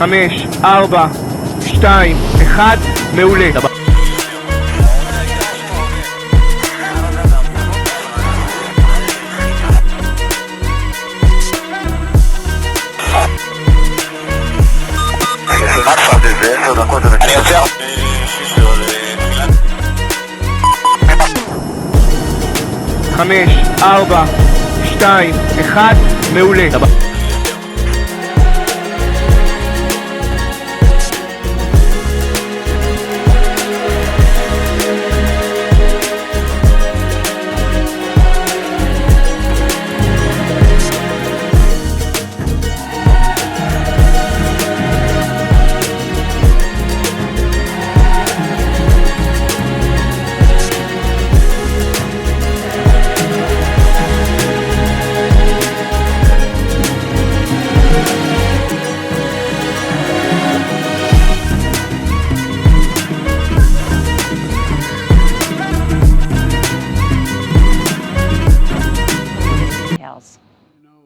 5, 4, 2, 1, מעולה. אני עוצר. 5, 4, 2, 1, מעולה.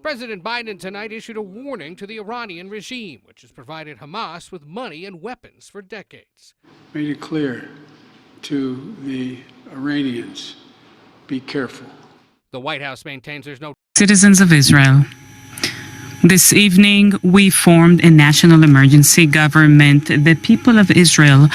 President Biden tonight issued a warning to the Iranian regime, which has provided Hamas with money and weapons for decades. Made it clear to the Iranians, be careful. The White House maintains there's no Citizens of Israel. This evening, we formed a national emergency government. The people of Israel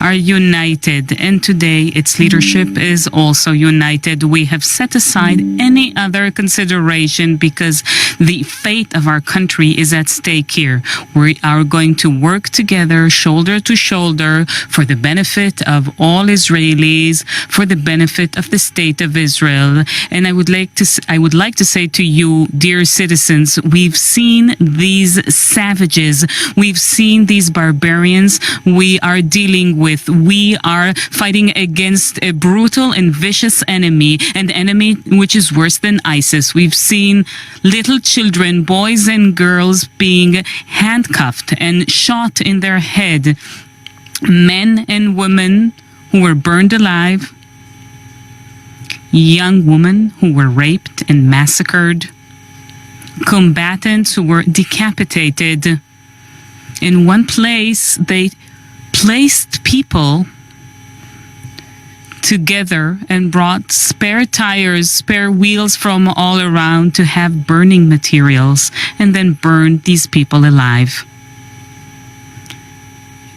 are united, and today its leadership is also united. We have set aside any other consideration because the fate of our country is at stake here. We are going to work together, shoulder to shoulder, for the benefit of all Israelis, for the benefit of the state of Israel. And I would like to say to you, dear citizens, we've seen these savages, we've seen these barbarians we are dealing with. We are fighting against a brutal and vicious enemy, an enemy which is worse than ISIS. We've seen little children, boys and girls, being handcuffed and shot in their head. Men and women who were burned alive. Young women who were raped and massacred. Combatants who were decapitated. In one place, they placed people together and brought spare tires, spare wheels from all around to have burning materials, and then burned these people alive.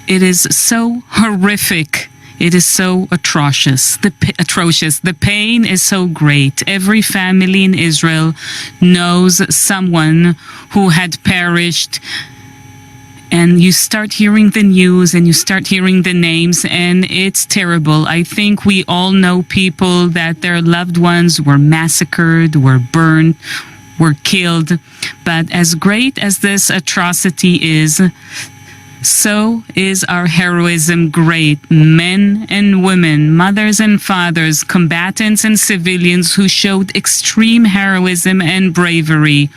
It is so horrific. It is so atrocious. The pain is so great. Every family in Israel knows someone who had perished. And you start hearing the news and you start hearing the names, and it's terrible. I think we all know people that their loved ones were massacred, were burned, were killed. But as great as this atrocity is, so is our heroism great. Men and women, mothers and fathers, combatants and civilians who showed extreme heroism and bravery.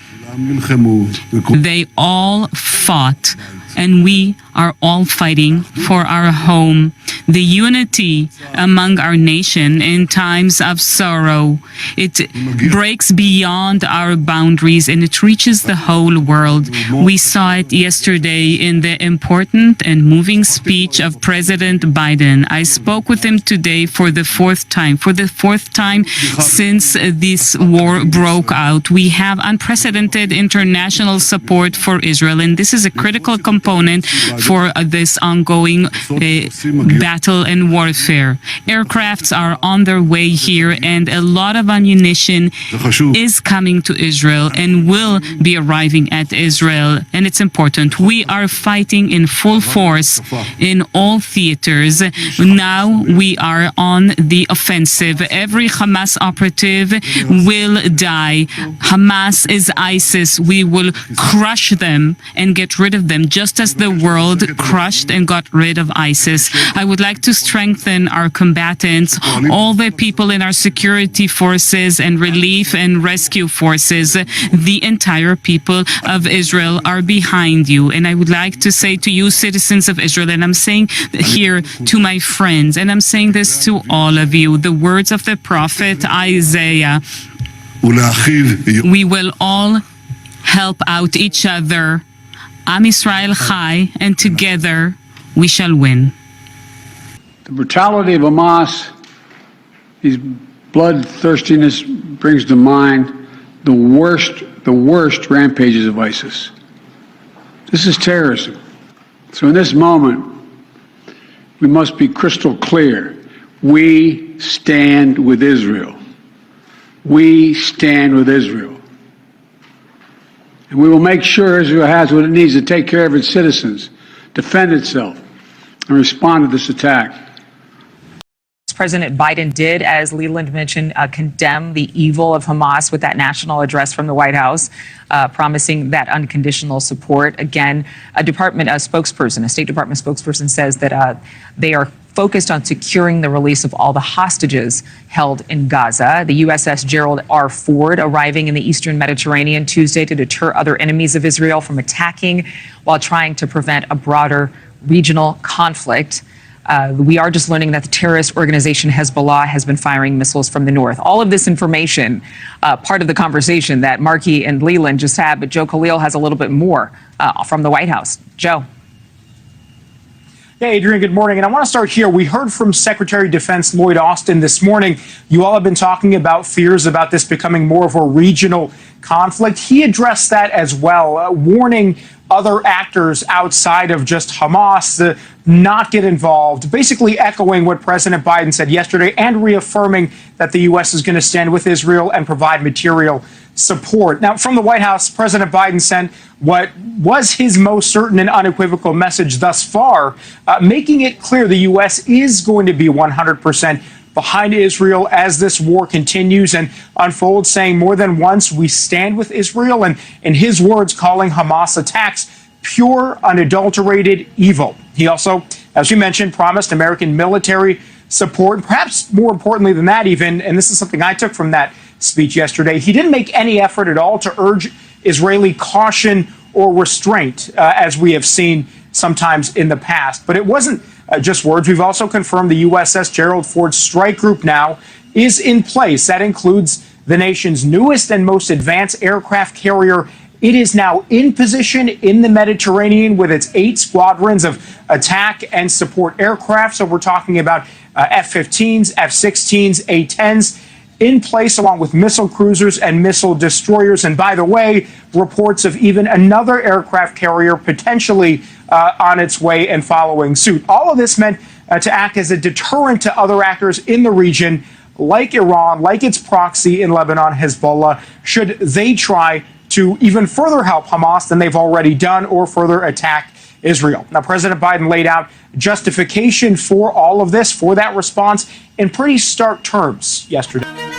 They all fought, and we are all fighting for our home. The unity among our nation in times of sorrow, it breaks beyond our boundaries and it reaches the whole world. We saw it yesterday in the important and moving speech of President Biden. I spoke with him today for the fourth time. For the fourth time since this war broke out, we have unprecedented international support for Israel, and this is a critical component for this ongoing battle and warfare. Aircrafts are on their way here, and a lot of ammunition is coming to Israel and will be arriving at Israel, and it's important. We are fighting in full force in all theaters. Now we are on the offensive. Every Hamas operative will die. Hamas is ISIS. We will crush them and get rid of them, just as the world crushed and got rid of ISIS. I would like to strengthen our combatants, all the people in our security forces and relief and rescue forces. The entire people of Israel are behind you. And I would like to say to you, citizens of Israel, and I'm saying here to my friends, and I'm saying this to all of you, the words of the prophet Isaiah, we will all help out each other Am Israel Chai, and together we shall win. The brutality of Hamas, his bloodthirstiness brings to mind the worst rampages of ISIS. This is terrorism. So in this moment, we must be crystal clear. We stand with Israel. We stand with Israel. And we will make sure Israel has what it needs to take care of its citizens, defend itself, and respond to this attack. President Biden did, as Leland mentioned, condemn the evil of Hamas with that national address from the White House, promising that unconditional support. Again, a State Department spokesperson says that they are focused on securing the release of all the hostages held in Gaza. The USS Gerald R. Ford arriving in the eastern Mediterranean Tuesday to deter other enemies of Israel from attacking while trying to prevent a broader regional conflict. We are just learning that the terrorist organization Hezbollah has been firing missiles from the north. All of this information, part of the conversation that Markey and Leland just had, but Joe Khalil has a little bit more from the White House. Joe. Hey, Adrian, good morning. And I want to start here. We heard from Secretary of Defense Lloyd Austin this morning. You all have been talking about fears about this becoming more of a regional conflict. He addressed that as well, warning other actors outside of just Hamas to not get involved, basically echoing what President Biden said yesterday and reaffirming that the U.S. is going to stand with Israel and provide material support. Now, from the White House, President Biden sent what was his most certain and unequivocal message thus far, making it clear the U.S. is going to be 100% behind Israel as this war continues and unfolds, saying more than once, we stand with Israel, and in his words, calling Hamas attacks pure, unadulterated evil. He also, as you mentioned, promised American military support, and perhaps more importantly than that even, and this is something I took from that speech yesterday, he didn't make any effort at all to urge Israeli caution or restraint, as we have seen sometimes in the past. But it wasn't just words. We've also confirmed the USS Gerald Ford strike group now is in place. That includes the nation's newest and most advanced aircraft carrier. It is now in position in the Mediterranean with its 8 squadrons of attack and support aircraft. So we're talking about F-15s, F-16s, A-10s in place, along with missile cruisers and missile destroyers. And by the way, reports of even another aircraft carrier potentially on its way and following suit. All of this meant to act as a deterrent to other actors in the region, like Iran, like its proxy in Lebanon, Hezbollah, should they try to even further help Hamas than they've already done or further attack Israel. Now, President Biden laid out justification for all of this, for that response, in pretty stark terms yesterday.